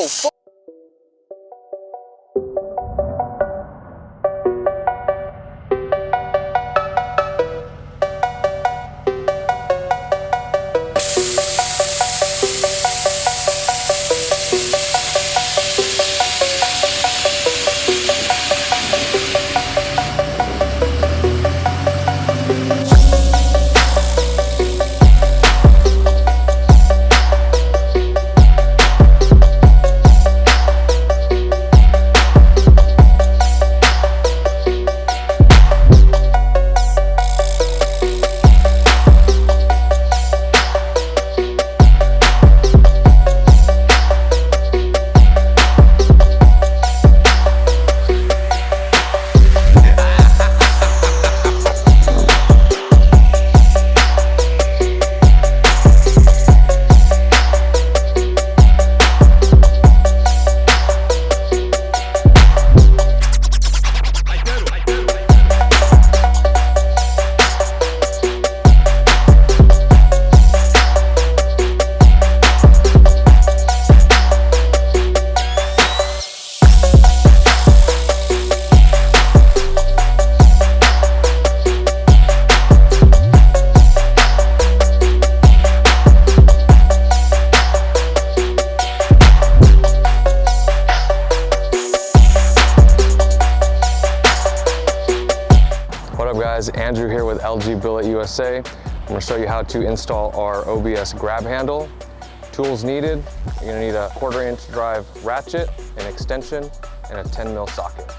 Oh, fuck. What up guys, Andrew here with LG Billet USA. I'm going to show you how to install our OBS grab handle. Tools needed, you're going to need a 1/4 inch drive ratchet, an extension, and a 10mm socket.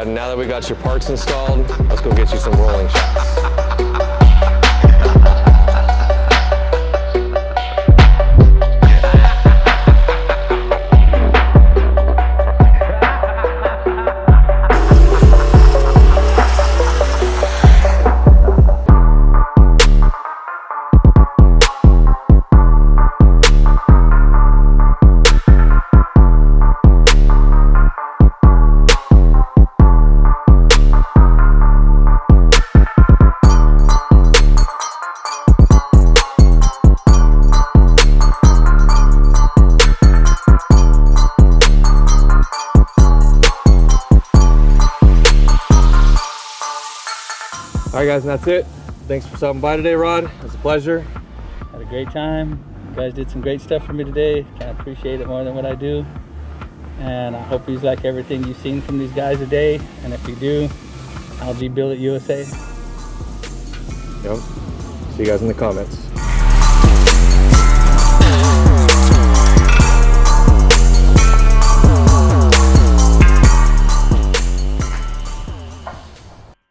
Now that we got your parts installed, let's go get you some rolling shots. All right guys, and that's it. Thanks for stopping by today, Rod. It was a pleasure. Had a great time. You guys did some great stuff for me today. Can't appreciate it more than what I do. And I hope you like everything you've seen from these guys today. And if you do, LG Billet USA. Yep. See you guys in the comments.